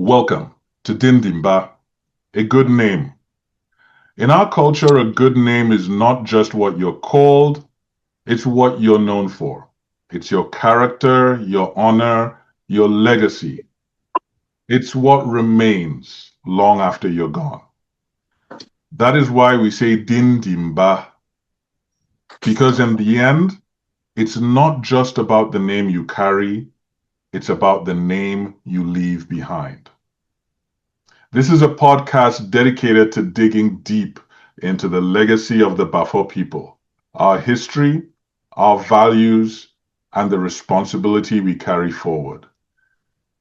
Welcome to Din Di Mbàà, a good name. In our culture, a good name is not just what you're called, it's what you're known for. It's your character, your honor, your legacy. It's what remains long after you're gone. That is why we say Din Di Mbàà, because in the end, it's not just about the name you carry, it's about the name you leave behind. This is a podcast dedicated to digging deep into the legacy of the Bafaw people, our history, our values, and the responsibility we carry forward.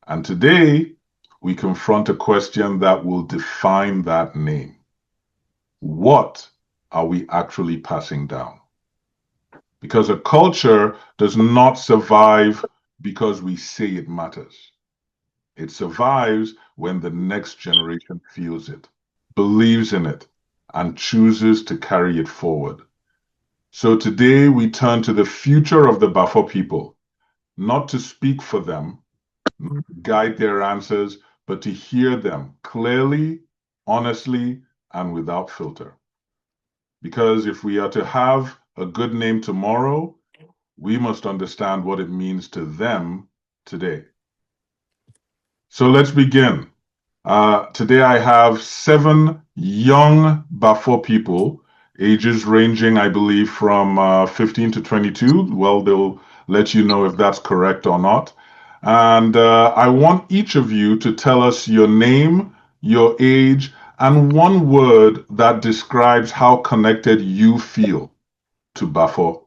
And today, we confront a question that will define that name. What are we actually passing down? Because a culture does not survive because we say it matters. It survives when the next generation feels it, believes in it, and chooses to carry it forward. So today we turn to the future of the Bafaw people, not to speak for them, not to guide their answers, but to hear them clearly, honestly, and without filter. Because if we are to have a good name tomorrow, we must understand what it means to them today. So let's begin. Today I have 7 young Bafaw people, ages ranging, I believe, from 15 to 22. Well, they'll let you know if that's correct or not. And I want each of you to tell us your name, your age, and one word that describes how connected you feel to Bafaw.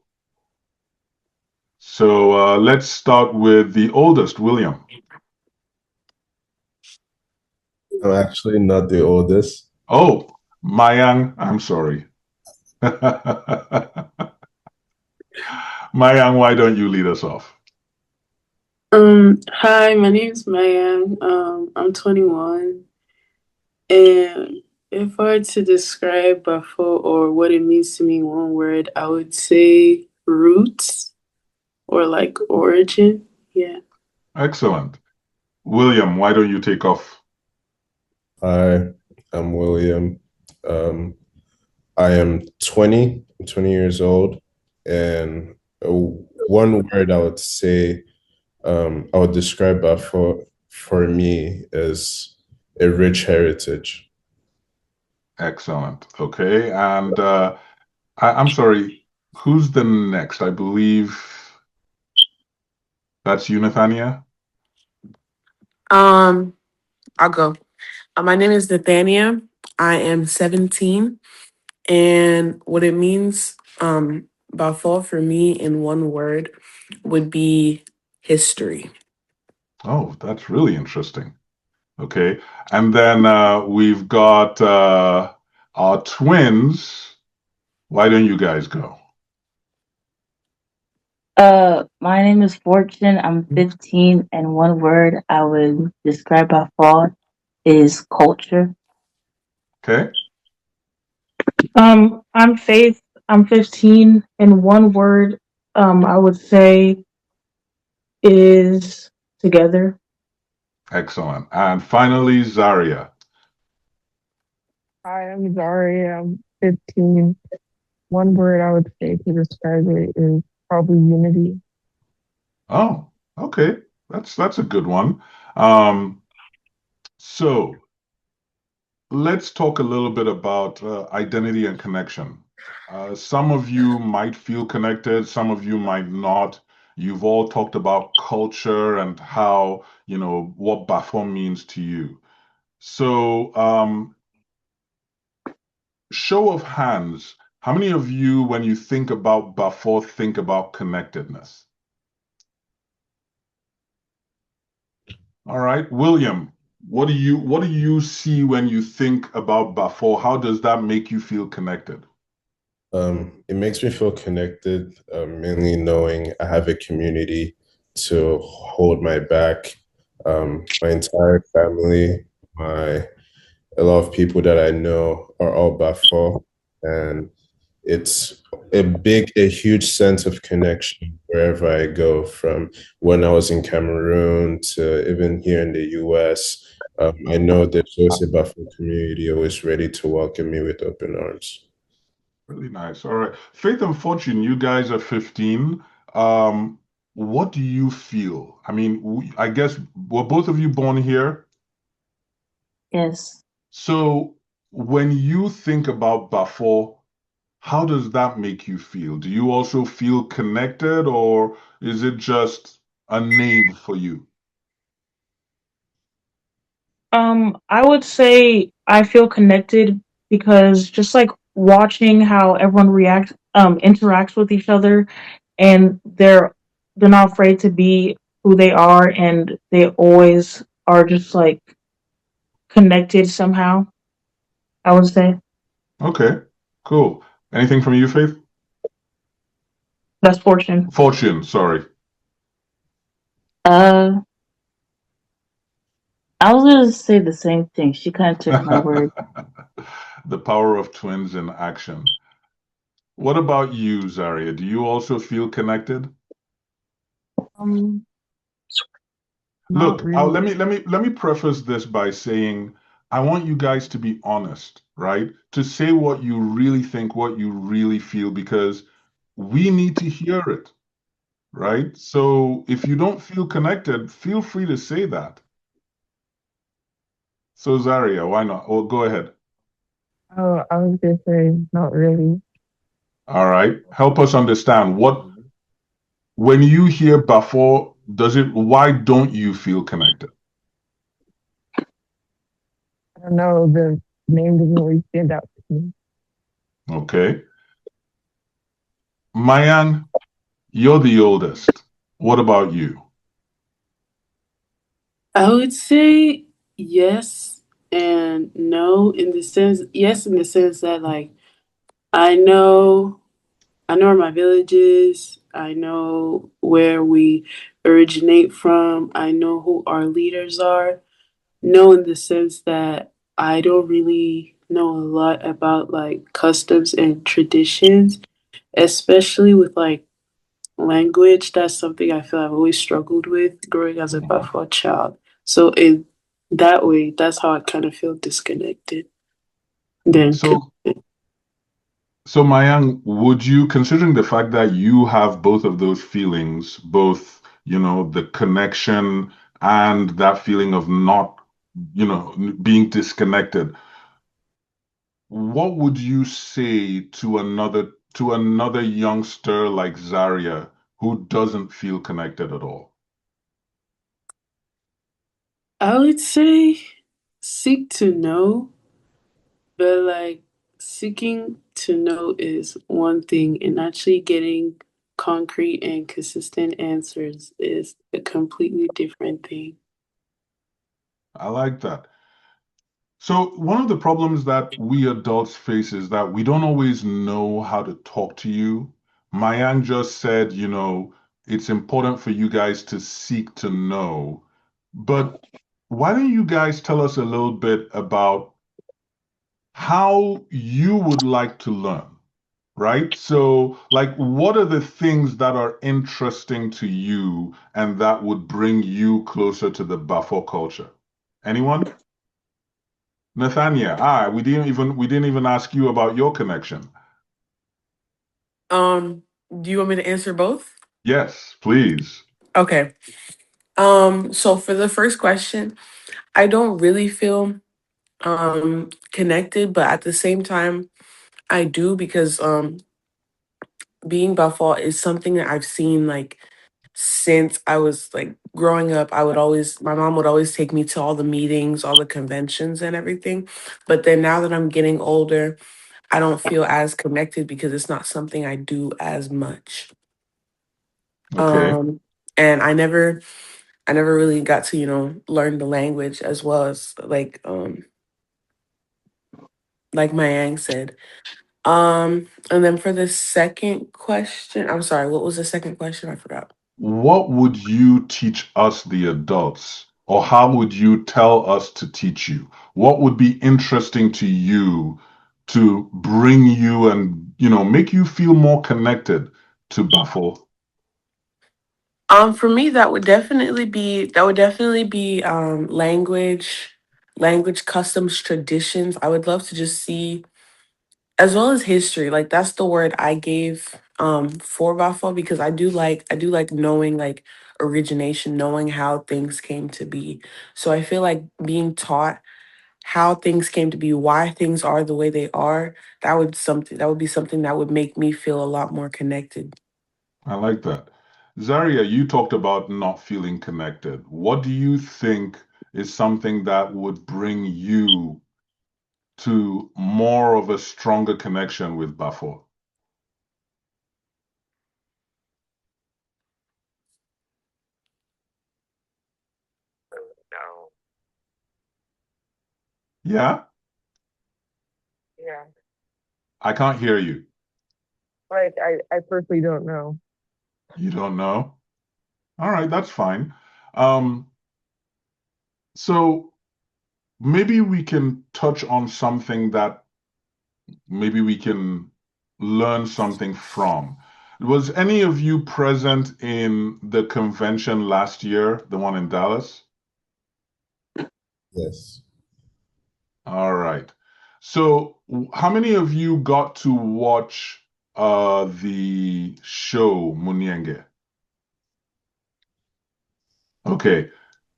So let's start with the oldest, William. I'm actually not the oldest. Oh, Mayang, I'm sorry. Mayang, why don't you lead us off? Hi, my name is Maya. I'm 21, and if I were to describe Buffalo or what it means to me in one word, I would say roots or like origin. Yeah. Excellent. William, why don't you take off? Hi, I'm William. Um, I am 20, I'm 20 years old, and one word I would say, I would describe that for me is a rich heritage. Excellent. Okay. And I'm sorry, who's the next? I believe that's you, Nathania. Um, I'll go. My name is Nathania. I am 17, and what it means by fall for me in one word would be history. Oh, that's really interesting. Okay. And then we've got our twins. Why don't you guys go? My name is Fortune. I'm 15, and one word I would describe by fall is culture. Okay. I'm Faith. I'm 15, and one word I would say is together. Excellent. And finally, Zaria. Hi, I'm Zari. I'm 15. One word I would say to describe it is probably unity. Oh, okay. That's a good one. Um, so let's talk a little bit about identity and connection. Some of you might feel connected, some of you might not. You've all talked about culture and how, what Bafour means to you. So, show of hands, how many of you, when you think about Bafour, think about connectedness? All right, William, what do you see when you think about Bafour? How does that make you feel connected? It makes me feel connected, mainly knowing I have a community to hold my back. My entire family, my a lot of people that I know are all Bafo, and it's a huge sense of connection wherever I go, from when I was in Cameroon to even here in the US. I know there's also a Bafaw community always ready to welcome me with open arms. Really nice. All right. Faith and Fortune, you guys are 15. What do you feel? I mean, I guess, were both of you born here? Yes. So when you think about Bafaw, how does that make you feel? Do you also feel connected, or is it just a name for you? I would say I feel connected because just like watching how everyone interacts with each other, and they're not afraid to be who they are, and they always are just like connected somehow. I would say Okay, cool. Anything from you, Faith? that's Fortune. Fortune, sorry. Uh, I was gonna say the same thing. She kind of took my word. The power of twins in action. What about you, Zaria? Do you also feel connected? Um, not Look, really. let me preface this by saying I want you guys to be honest, right? To say what you really think, what you really feel, because we need to hear it, right? So if you don't feel connected, feel free to say that. So Zaria, why not? Oh, go ahead. Oh, I was gonna say not really. All right. Help us understand when you hear Bafaw, why don't you feel connected? I don't know. The name doesn't really stand out to me. Okay. Mayan, you're the oldest. What about you? I would say yes and no in the sense, yes, in the sense that like I know I know where my village is. I know where we originate from. I know who our leaders are. No, in the sense that I don't really know a lot about like customs and traditions, especially with like language. That's something I feel I've always struggled with growing as a Mhm. Buffalo child. So in that way, that's how I kind of feel disconnected. Then So, so Mayan, would you, considering the fact that you have both of those feelings, both, the connection and that feeling of not, being disconnected, what would you say to another youngster like Zaria who doesn't feel connected at all? I would say seek to know, but like seeking to know is one thing, and actually getting concrete and consistent answers is a completely different thing. I like that. So one of the problems that we adults face is that we don't always know how to talk to you. Mayan just said, it's important for you guys to seek to know. But why don't you guys tell us a little bit about how you would like to learn, right? So, like, what are the things that are interesting to you and that would bring you closer to the Bafo culture? Anyone? Nathania, we didn't even ask you about your connection. Um, do you want me to answer both? Yes, please. Okay. So for the first question, I don't really feel connected, but at the same time I do because being Buffalo is something that I've seen like since I was like growing up. My mom would always take me to all the meetings, all the conventions and everything. But then now that I'm getting older, I don't feel as connected because it's not something I do as much. Okay. Um and I never really got to, learn the language as well as like my yang said. And then for the second question, I'm sorry, what was the second question? I forgot. What would you teach us, the adults, or how would you tell us to teach you? What would be interesting to you to bring you and, make you feel more connected to Bafaw? For me, that would definitely be language, customs, traditions. I would love to just see, as well as history. Like that's the word I gave for Bafaw, because I do like knowing like origination, knowing how things came to be. So I feel like being taught how things came to be, why things are the way they are, that would be something that would make me feel a lot more connected. I like that. Zaria, you talked about not feeling connected. What do you think is something that would bring you to more of a stronger connection with Bafaw? No. Yeah? Yeah. I can't hear you. Like I personally don't know. You don't know? All right, that's fine. Um, so maybe we can touch on something that maybe we can learn something from. Was any of you present in the convention last year, the one in Dallas? Yes. All right. So, how many of you got to watch the show Munienge? Okay.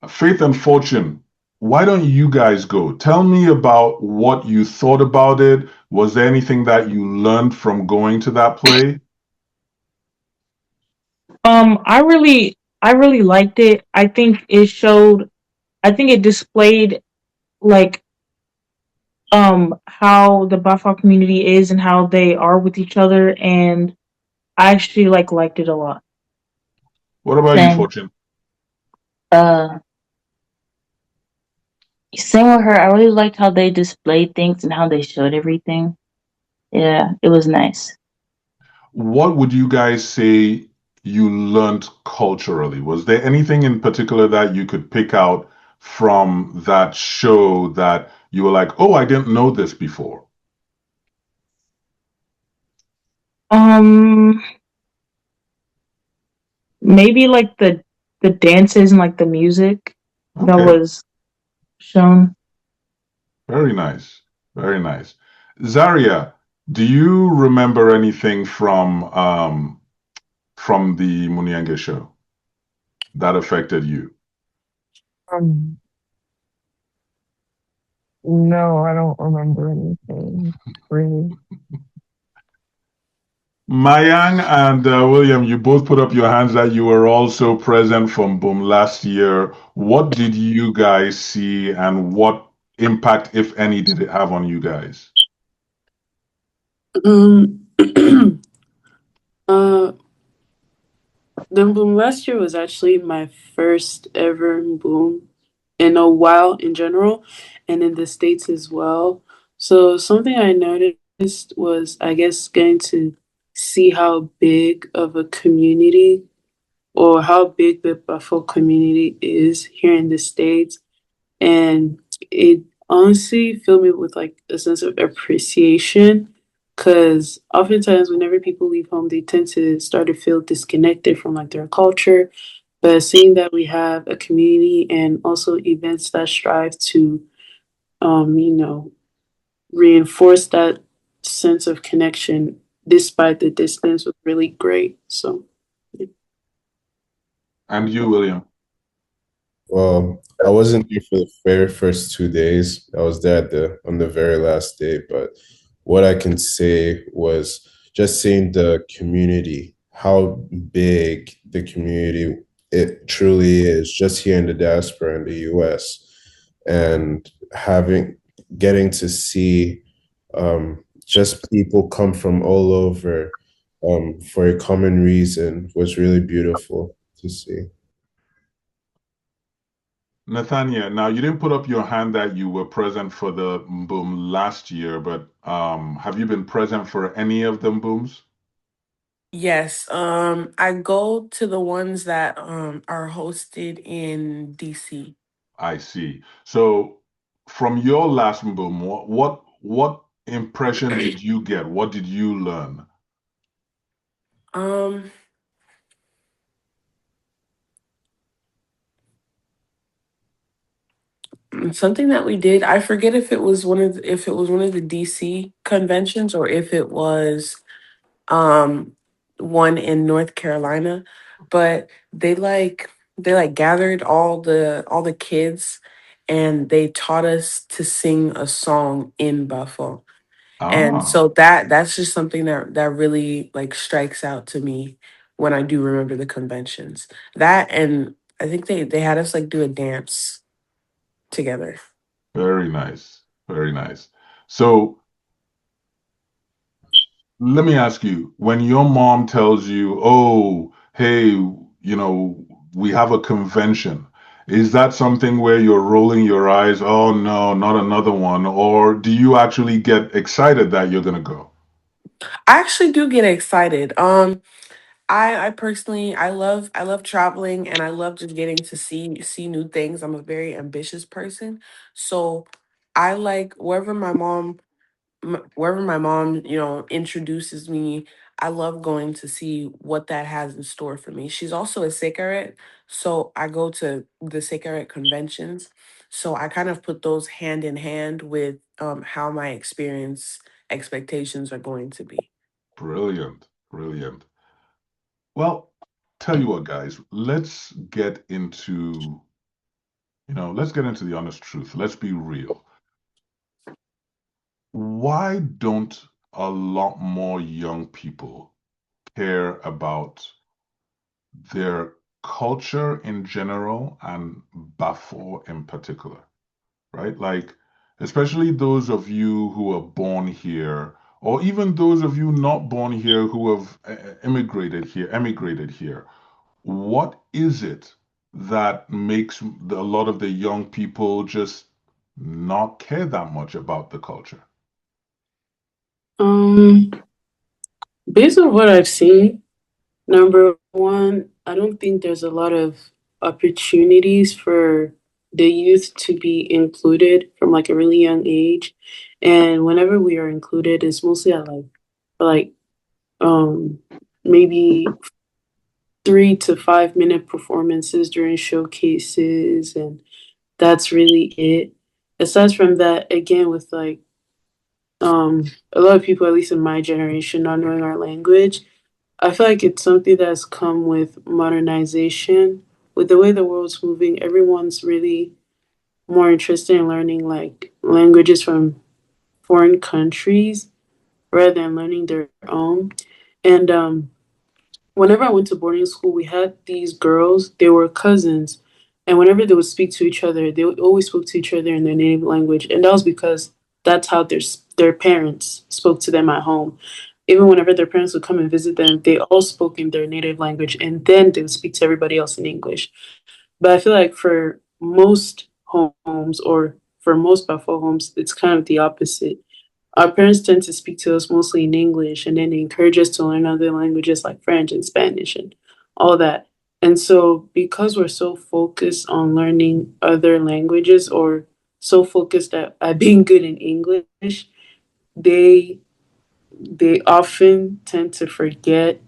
Faith and Fortune, why don't you guys go? Tell me about what you thought about it. Was there anything that you learned from going to that play? I really liked it. I think it displayed like how the Bafa community is and how they are with each other, and I actually liked it a lot. What about you, Same. Fortune? Uh, Same with her. I really liked how they displayed things and how they showed everything. Yeah, it was nice. What would you guys say you learned culturally? Was there anything in particular that you could pick out from that show that you were like, oh, I didn't know this before? Um, Maybe like the dances and like the music that Okay, was shown. very nice. Very nice. Zaria, do you remember anything from the Munianga show that affected you? Um, no, I don't remember anything really. Mayang and William, you both put up your hands that you were also present from Boom last year. What did you guys see and what impact, if any, did it have on you guys? Um, uh, the boom last year was actually my first ever boom in a while in general, and in the States as well. So something I noticed was, I guess, getting to see how big of a community or how big the Buffalo community is here in the States. And it honestly filled me with like a sense of appreciation because oftentimes whenever people leave home, they tend to start to feel disconnected from like their culture. But seeing that we have a community and also events that strive to, you know, reinforce that sense of connection despite the distance was really great. So, yeah. And you, William? Well, I wasn't there for the very first 2 days. I was there on the very last day, but what I can say was just seeing the community, how big the community it truly is, just here in the diaspora in the US, and having getting to see just people come from all over for a common reason was really beautiful to see. Nathania, now you didn't put up your hand that you were present for the boom last year, but have you been present for any of them booms? Yes, I go to the ones that are hosted in DC. I see. So, from your last boom, what impression did you get? What did you learn? Um, Something that we did, I forget if it was one of the DC conventions or if it was um one in North Carolina, but they gathered all the kids and they taught us to sing a song in Bafaw. And Ah, so that's just something that really like strikes out to me when I do remember the conventions. That, and I think they had us like do a dance together. very nice. Very nice. So let me ask you, when your mom tells you, oh, hey, we have a convention, is that something where you're rolling your eyes, oh no, not another one? Or do you actually get excited that you're gonna go? I actually do get excited. I personally I love traveling and I love just getting to see new things. I'm a very ambitious person. So I like wherever my mom, introduces me, I love going to see what that has in store for me. She's also a Sikharit, so I go to the Sikharit conventions. So I kind of put those hand in hand with how my experience expectations are going to be. Brilliant, brilliant. Well, tell you what, guys, let's get into the honest truth. Let's be real. Why don't a lot more young people care about their culture in general and Bafo in particular, right? Like, especially those of you who are born here, or even those of you not born here who have emigrated here. What is it that makes a lot of the young people just not care that much about the culture? Um, Based on what I've seen, number one, I don't think there's a lot of opportunities for the youth to be included from like a really young age. And whenever we are included, it's mostly at like um maybe 3 to 5 minute performances during showcases, and that's really it. Aside from that, again with like a lot of people, at least in my generation, not knowing our language, I feel like it's something that's come with modernization. With the way the world's moving, everyone's really more interested in learning like languages from foreign countries rather than learning their own. And whenever I went to boarding school, we had these girls, they were cousins. And whenever they would speak to each other, they would always spoke to each other in their native language. And that was because that's how their parents spoke to them at home. Even whenever their parents would come and visit them, they all spoke in their native language and then they would speak to everybody else in English. But I feel like for most homes or for most Buffalo homes, it's kind of the opposite. Our parents tend to speak to us mostly in English, and then they encourage us to learn other languages like French and Spanish and all that. And so, because we're so focused on learning other languages or so focused at being good in English, they they often tend to forget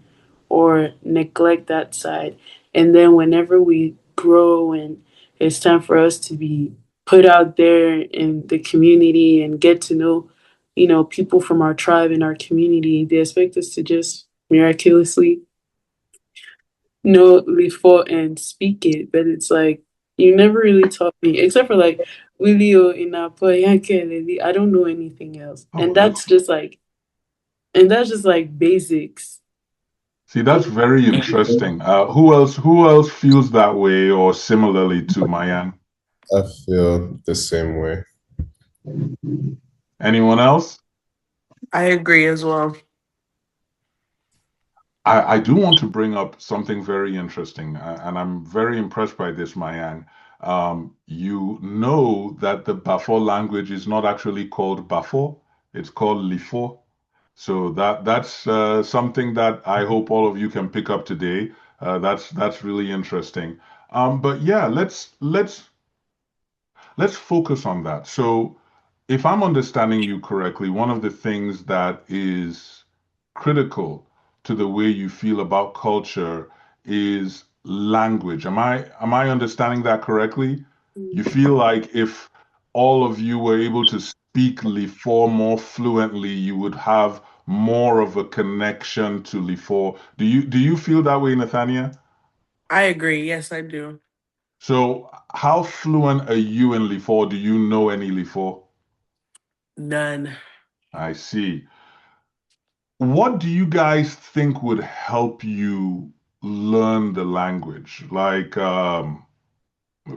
or neglect that side. And then whenever we grow and it's time for us to be put out there in the community and get to know, people from our tribe and our community, they expect us to just miraculously know before and speak it. But it's like you never really taught me, except for like Willie in I don't know anything else. Oh, And that's just like basics. see, that's very interesting. Who else feels that way or similarly to Mayan? I feel the same way. Anyone else? I agree as well. I do want to bring up something very interesting, and I'm very impressed by this, Mayang. You know that the Bafo language is not actually called Bafo, it's called Lifo. So that's something that I hope all of you can pick up today. That's really interesting. But yeah, let's focus on that. So if I'm understanding you correctly, one of the things that is critical to the way you feel about culture is language. Am I understanding that correctly? You Mm. feel like if all of you were able to speak Lifor more fluently, you would have more of a connection to Lifor. Do you feel that way, Nathania? I agree. Yes, I do. So how fluent are you in Lifor? Do you know any Lifor? None. I see. What do you guys think would help you learn the language? Like,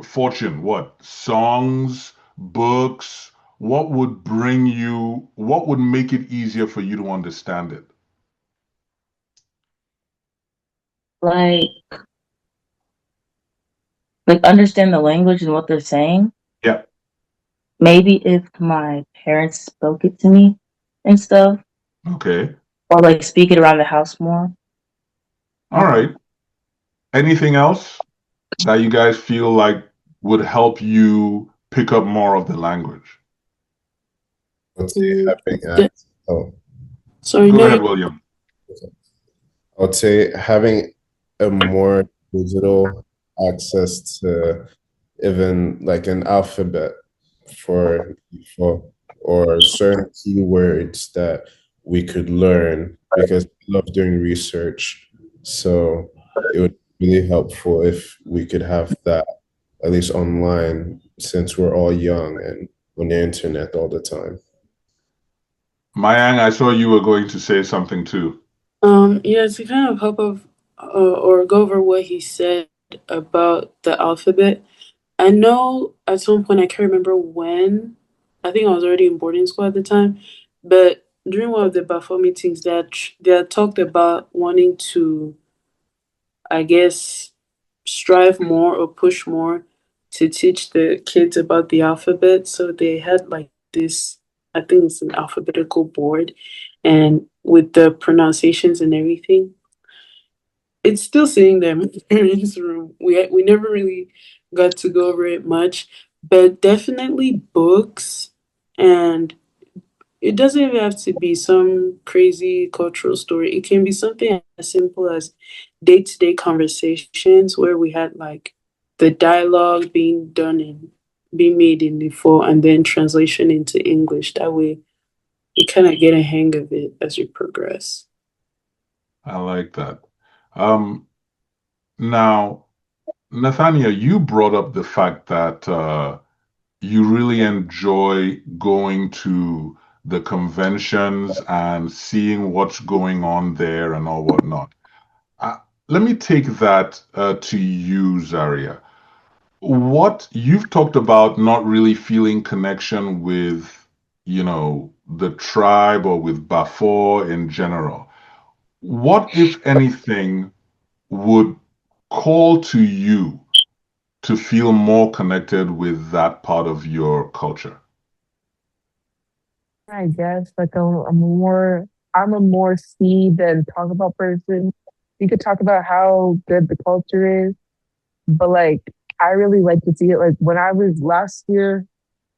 Fortune, what? Songs, books? What would make it easier for you to understand it? Like understand the language and what they're saying. Yeah. Maybe if my parents spoke it to me and stuff, Okay. or like speak it around the house more. All right. Anything else that you guys feel like would help you pick up more of the language? I'd say Mm, having de- access. Oh, Sorry, Go no, ahead, William. I would say having a more digital access to even like an alphabet for or certain keywords that we could learn because we love doing research. So it would be really helpful if we could have that at least online since we're all young and on the internet all the time. Mayang, I saw you were going to say something too. yeah, to kind of help of or go over what he said about the alphabet. I know at some point I can't remember when. I think I was already in boarding school at the time, but during one of the Bafaw meetings, they had talked about wanting to, I guess, strive more or push more to teach the kids about the alphabet. So they had like this, I think it's an alphabetical board, and with the pronunciations and everything. It's still sitting there in my parents' room. We never really got to go over it much, but definitely books, and it doesn't even have to be some crazy cultural story. It can be something as simple as day-to-day conversations where we had like the dialogue being made in before and then translation into English. That way you kind of get a hang of it as you progress. I like that. Um, Now, Nathania, you brought up the fact that you really enjoy going to the conventions and seeing what's going on there and all whatnot. Uh, Let me take that to you, Zaria. What you've talked about not really feeling connection with, the tribe or with Bafour in general. What, if anything, would call to you to feel more connected with that part of your culture? I guess like I'm a more see than talk about person. You could talk about how good the culture is, but like I really like to see it. Like when I was last year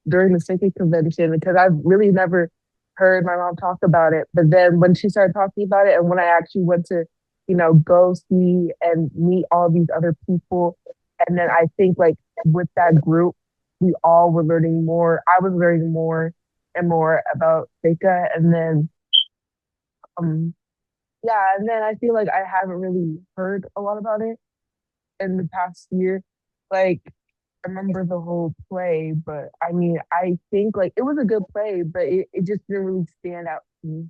during the Psychic convention, because I've really never heard my mom talk about it. But then when she started talking about it, and when I actually went to, go see and meet all these other people, and then I think like with that group, we all were learning more. I was learning more and more about Seika, and then um yeah, and then I feel like I haven't really heard a lot about it in the past year. Like I remember the whole play, but I mean, I think like it was a good play, but it just didn't really stand out to me.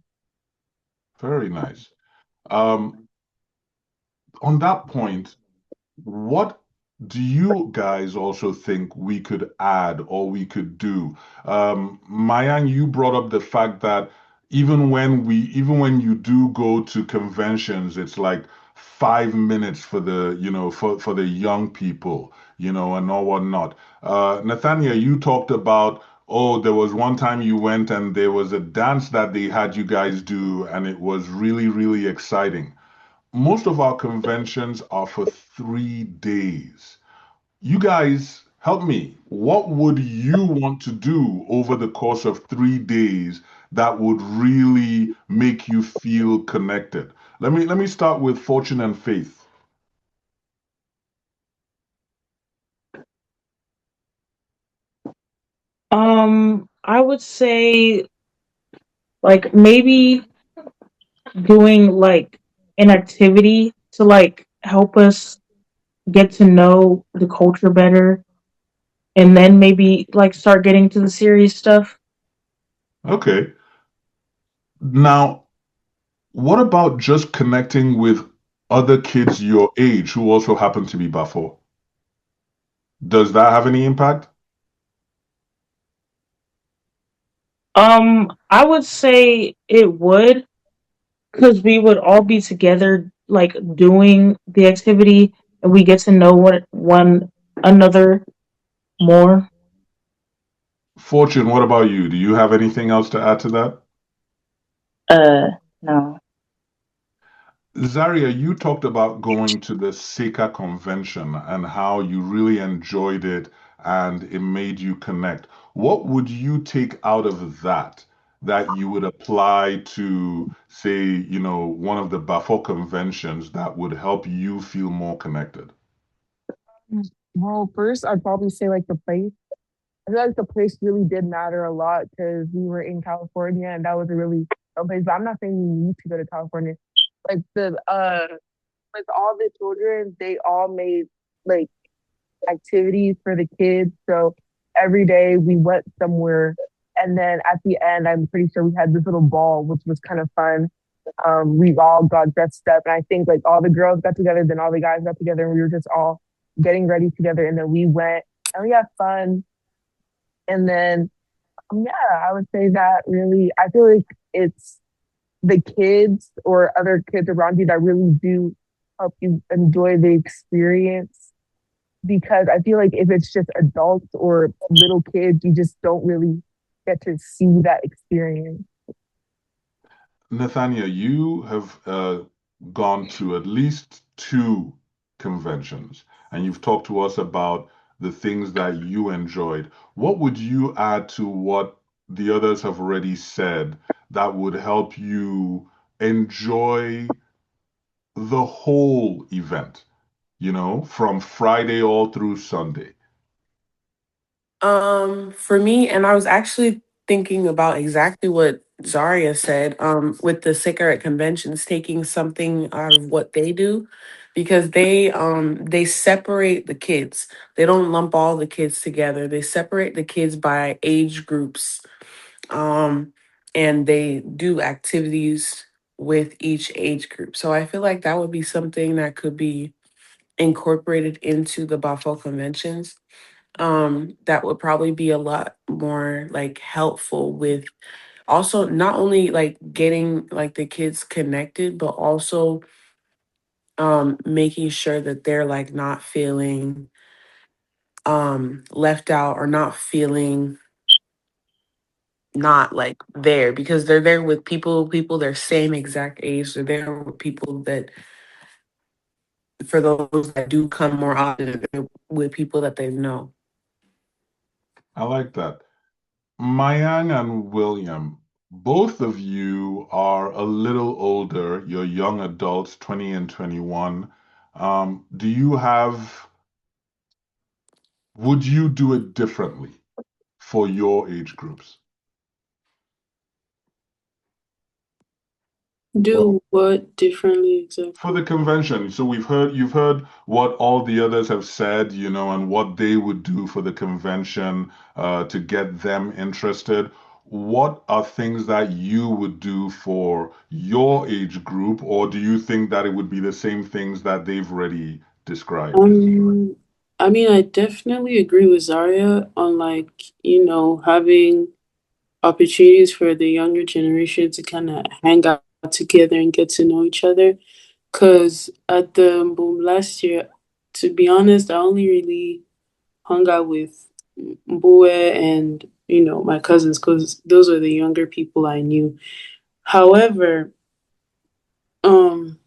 Very nice. Um, on that point, what do you guys also think we could add or we could do? Mayan, you brought up the fact that even when you do go to conventions, it's like 5 minutes for for the young people, and all whatnot. Nathania, you talked about, oh, there was one time you went and there was a dance that they had you guys do, and it was really, really exciting. Most of our conventions are for 3 days. You guys Help me. What would you want to do over the course of 3 days that would really make you feel connected? Let me start with Fortune and Faith. I would say like maybe doing like an activity to like help us get to know the culture better and then maybe like start getting to the serious stuff. Okay. Now, what about just connecting with other kids your age who also happen to be Bafo? Does that have any impact? I would say it would because we would all be together like doing the activity and we get to know one another more. Fortune, what about you? Do you have anything else to add to that? No. Zaria, you talked about going to the Seika convention and how you really enjoyed it and it made you connect. What would you take out of that that you would apply to, say, one of the Bafo conventions that would help you feel more connected? Well, first, I'd probably say like the place. I feel like the place really did matter a lot because we were in California and that was a really a place. But I'm not saying we need to go to California. Like the with all the children, they all made like activities for the kids. So every day we went somewhere, and then at the end, I'm pretty sure we had this little ball, which was kind of fun. We all got dressed up, and I think like all the girls got together, then all the guys got together, and we were just all getting ready together, and then we went and we had fun. And then yeah, I would say that really, I feel like it's the kids or other kids around you that really do help you enjoy the experience because I feel like if it's just adults or little kids, you just don't really get to see that experience. Nathania, you have gone to at least two conventions, and you've talked to us about the things that you enjoyed. What would you add to what the others have already said that would help you enjoy the whole event, from Friday all through Sunday? For me, and I was actually thinking about exactly what Zaria said, with the cigarette conventions, taking something out of what they do, because they separate the kids. They don't lump all the kids together. They separate the kids by age groups. Um, and they do activities with each age group. So I feel like that would be something that could be incorporated into the Buffalo conventions. That would probably be a lot more like helpful with also not only like getting like the kids connected, but also making sure that they're like not feeling left out or not feeling not like there because they're there with people their same exact age. They're there with people that for those that do come more often, they're with people that they know. I like that. Mayang and William, both of you are a little older. You're young adults, 20 and 21. Do you have, would you do it differently for your age groups? Well, Do what differently For exactly? the convention. So you've heard what all the others have said, and what they would do for the convention to get them interested. What are things that you would do for your age group, or do you think that it would be the same things that they've already described? Um, I mean, I definitely agree with Zaria on like, having opportunities for the younger generation to kind of hang out together and get to know each other. Cause at the boom last year, to be honest, I only really hung out with Mbue and my cousins, cause those were the younger people I knew. However, um,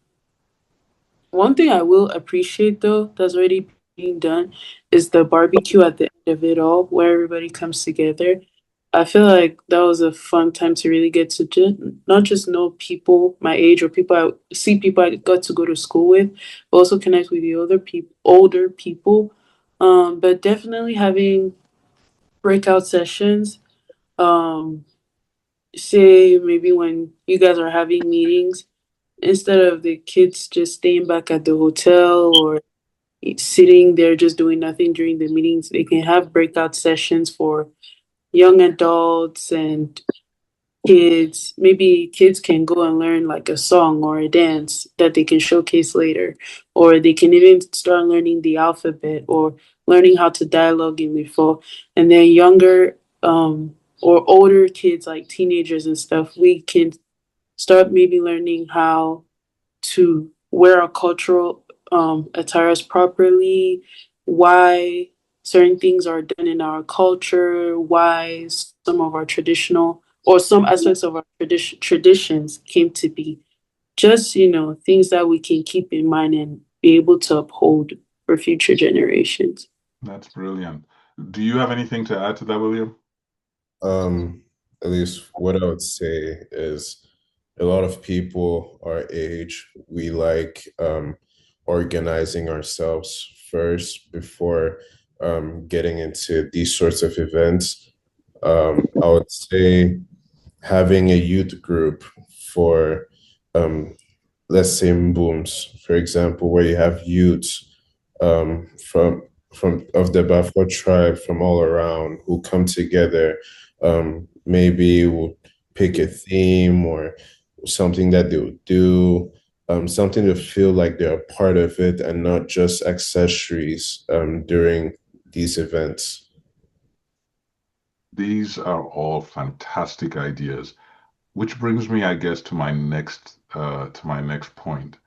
one thing I will appreciate though that's already being done is the barbecue at the end of it all, where everybody comes together. I feel like that was a fun time to really get to not just know people my age or people I got to go to school with, but also connect with the older people. But definitely having breakout sessions. Um, say maybe when you guys are having meetings, instead of the kids just staying back at the hotel or sitting there just doing nothing during the meetings, they can have breakout sessions for young adults and kids. Maybe kids can go and learn like a song or a dance that they can showcase later, or they can even start learning the alphabet or learning how to dialogue in before. And then younger or older kids like teenagers and stuff, we can start maybe learning how to wear our cultural attires properly, why certain things are done in our culture, why some of our traditional or some aspects of our traditions came to be. Just, things that we can keep in mind and be able to uphold for future generations. That's brilliant. Do you have anything to add to that, William? Um, at least what I would say is a lot of people our age, we like organizing ourselves first before getting into these sorts of events. I would say having a youth group for um, let's say MBUMs, for example, where you have youths from of the Bafaw tribe from all around who come together. Maybe we'll pick a theme or something that they would do, something to feel like they're a part of it and not just accessories during these events. These are all fantastic ideas, which brings me, I guess, to my next point.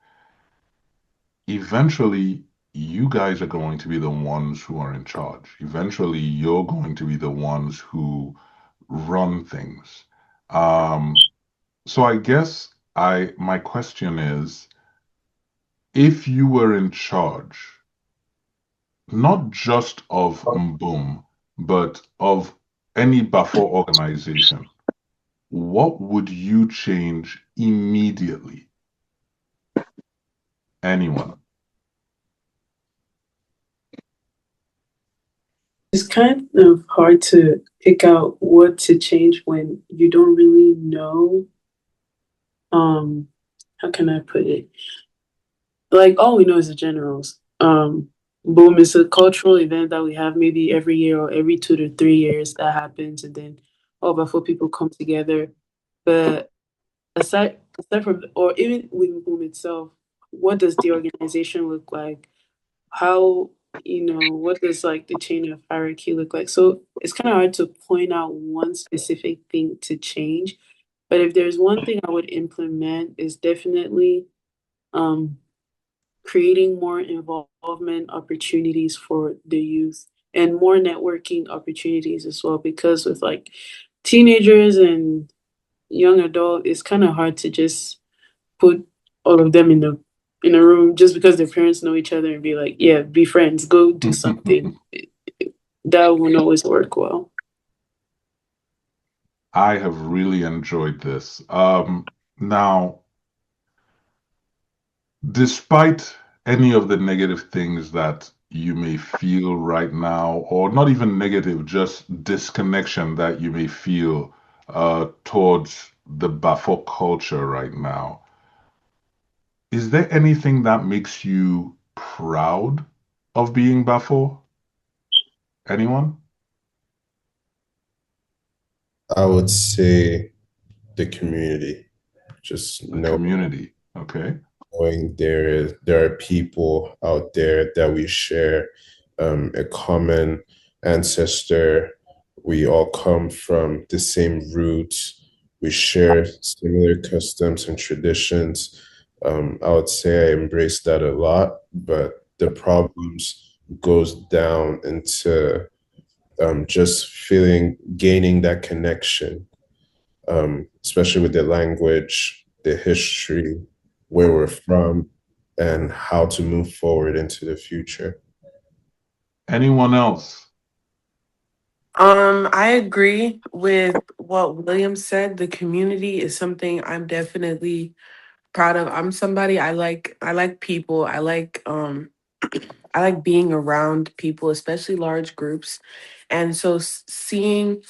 Eventually, you guys are going to be the ones who are in charge. Eventually, you're going to be the ones who run things. Um, so I guess my question is, if you were in charge, not just of MBOOM, but of any Bafor organization, what would you change immediately? Anyone? It's kind of hard to pick out what to change when you don't really know. How can I put it? Like all we know is the generals. Boom is a cultural event that we have maybe every year or every 2 to 3 years that happens, and then all before people come together. But aside from or even with Boom itself, what does the organization look like? How what does like the chain of hierarchy look like? So it's kind of hard to point out one specific thing to change. But if there's one thing I would implement is definitely um creating more involvement opportunities for the youth and more networking opportunities as well, because with like teenagers and young adult, it's kind of hard to just put all of them in a room just because their parents know each other and be like, yeah, be friends, go do something. That won't always work well. I have really enjoyed this. Now, despite any of the negative things that you may feel right now, or not even negative, just disconnection that you may feel towards the Bafo culture right now, is there anything that makes you proud of being Bafo? Anyone? I would say the community, just The community. Okay. knowing there are people out there that we share a common ancestor. We all come from the same roots. We share similar customs and traditions. I would say I embrace that a lot, but the problems goes down into just gaining that connection, especially with the language, the history, where we're from, and how to move forward into the future. Anyone else? I agree with what William said. The community is something I'm definitely proud of. I'm somebody I like people. I like being around people, especially large groups. And so seeing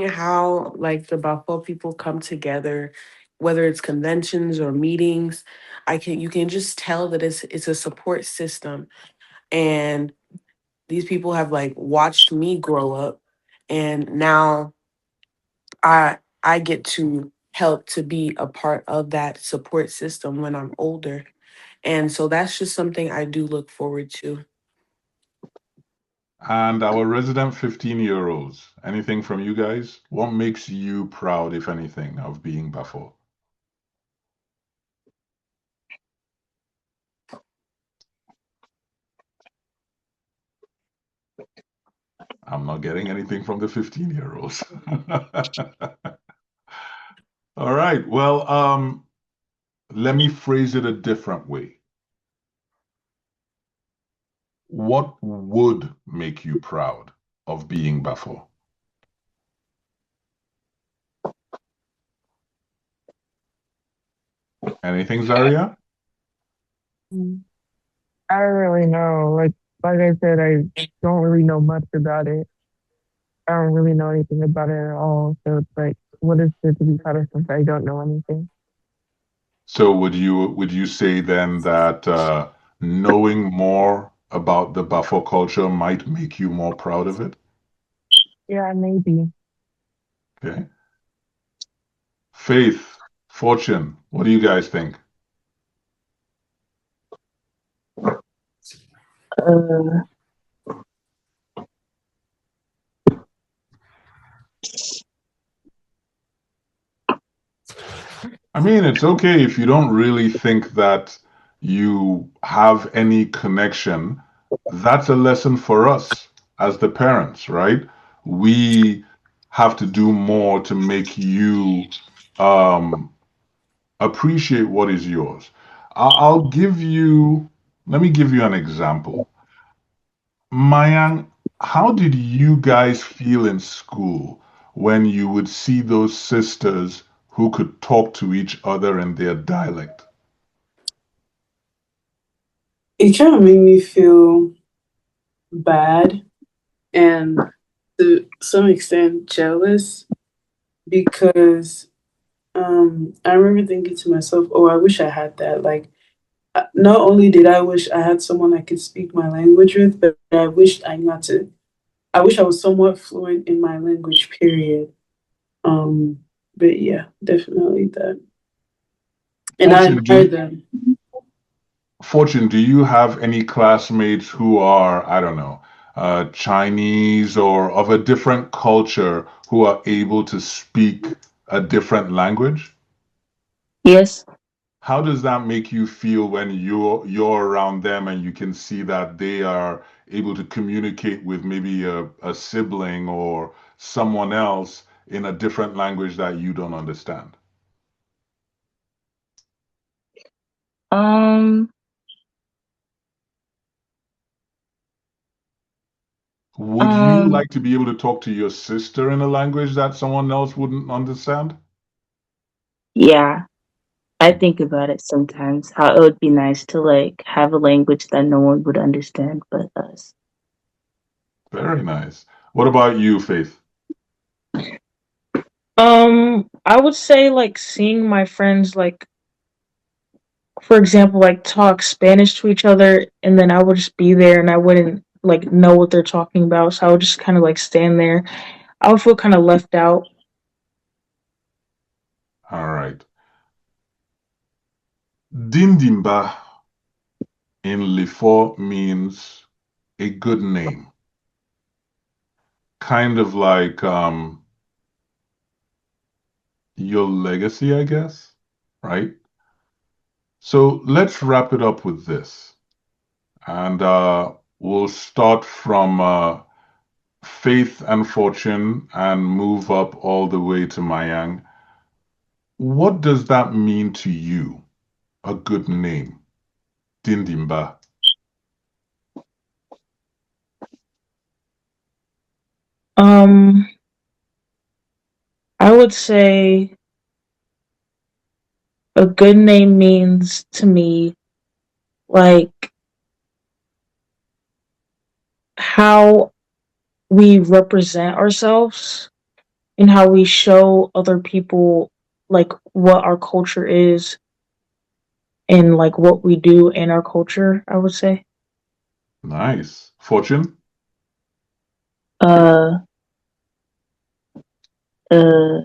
how like the Buffalo people come together, whether it's conventions or meetings, you can just tell that it's a support system. And these people have like watched me grow up, and now I get to help to be a part of that support system when I'm older. And so that's just something I do look forward to. And our resident 15-year-olds. Anything from you guys? What makes you proud, if anything, of being Bafaw? I'm not getting anything from the 15-year-olds. All right. Well, let me phrase it a different way. What would make you proud of being Bafaw? Anything, Zaria? I don't really know. Like I said, I don't really know much about it. I don't really know anything about it at all. So it's like, what is it to be proud of since I don't know anything? So would you say then that knowing more about the Bafaw culture might make you more proud of it? Yeah, maybe. Okay. Faith, Fortune, what do you guys think? Uh, I mean, it's okay if you don't really think that you have any connection. That's a lesson for us as the parents, right? We have to do more to make you um, appreciate what is yours. I'll give you, let me give you an example. Mayang, how did you guys feel in school when you would see those sisters who could talk to each other in their dialect? It kind of made me feel bad and to some extent jealous because I remember thinking to myself, oh, I wish I had that. Like, not only did I wish I had someone I could speak my language with, but I wished I knew how to, I wish I was somewhat fluent in my language, period. Um, but yeah, definitely that. And I Fortune, admire them. Do you have any classmates who are, I don't know, Chinese or of a different culture who are able to speak a different language? yes. How does that make you feel when you're around them and you can see that they are able to communicate with maybe a sibling or someone else in a different language that you don't understand? Um, Would you um, like to be able to talk to your sister in a language that someone else wouldn't understand? yeah. I think about it sometimes, how it would be nice to like have a language that no one would understand but us. Very nice. What about you, Faith? I would say like seeing my friends like, for example, like talk Spanish to each other, and then I would just be there and I wouldn't like know what they're talking about, so I would just kind of like stand there. I would feel kind of left out. All right. Din Di Mbàà in Lifo means a good name, kind of like your legacy, I guess, right? So let's wrap it up with this. And we'll start from Faith and Fortune and move up all the way to Mayang. What does that mean to you, a good name, Din Di Mbàà? Um, I would say a good name means to me like how we represent ourselves and how we show other people like what our culture is and like what we do in our culture, I would say. Nice. Fortune? Uh, uh,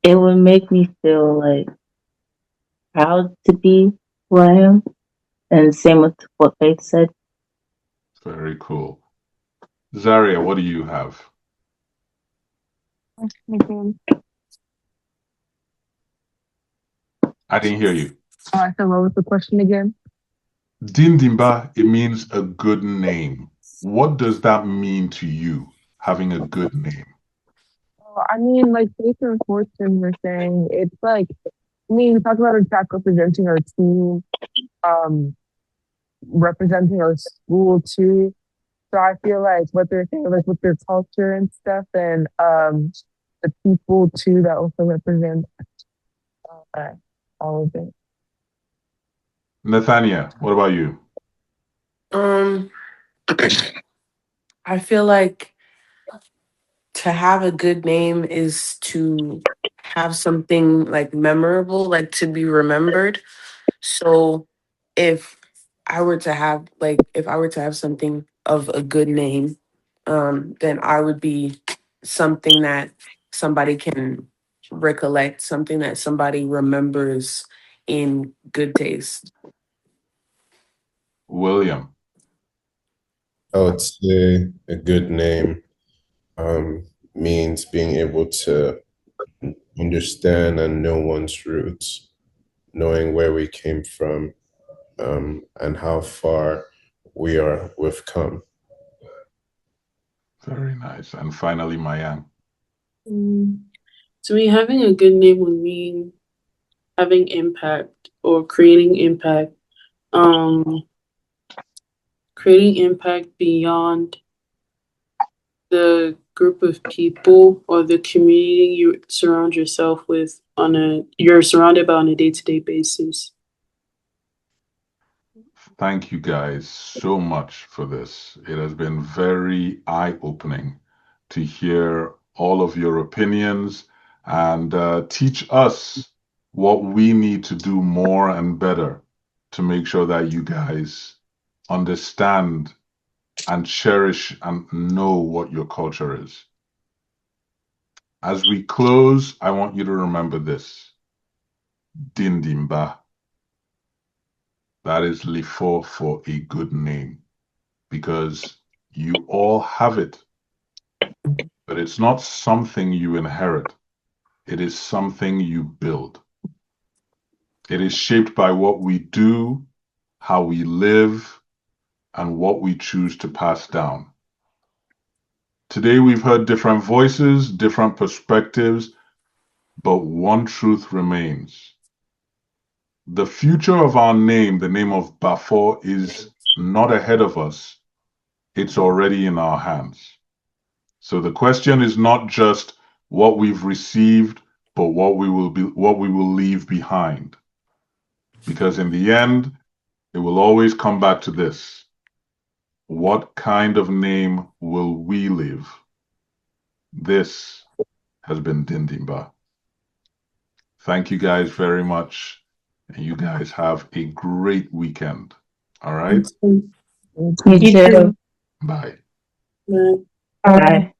it would make me feel like proud to be who I am, and same with what Faith said. Very cool. Zaria, what do you have? Again. I didn't hear you. Oh, I said, what was the question again? Din Di Mbàà, it means a good name. What does that mean to you, having a good name? Oh, I mean, like Faith and Fortune were saying, it's like, I mean, we talk about our track representing our team, um, representing our school too. So I feel like what they're saying, like with their culture and stuff, and the people too that also represent uh, all of it. Nathania, what about you? Um, I feel like to have a good name is to have something like memorable, like to be remembered. So if if I were to have something of a good name, then I would be something that somebody can recollect, something that somebody remembers in good taste. William. I would say a good name means being able to understand and know one's roots, knowing where we came from, and how far we've come. Very nice. And finally, Mayang. To me, having a good name would mean having impact or creating impact. Um, creating impact beyond the group of people or the community you surround yourself with you're surrounded by on a day-to-day basis. Thank you guys so much for this. It has been very eye-opening to hear all of your opinions and teach us what we need to do more and better to make sure that you guys understand and cherish and know what your culture is. As we close, I want you to remember this. Din Di Mbàà. That is Lifo for a good name because you all have it, but it's not something you inherit. It is something you build. It is shaped by what we do, how we live, and what we choose to pass down. Today, we've heard different voices, different perspectives, but one truth remains. The future of our name, the name of Bafaw, is not ahead of us. It's already in our hands. So the question is not just what we've received, but what we will leave behind. Because in the end, it will always come back to this. What kind of name will we leave? This has been Din Di Mbàà. Thank you guys very much. And you guys have a great weekend. All right? You You too. too. Bye. Right. Bye.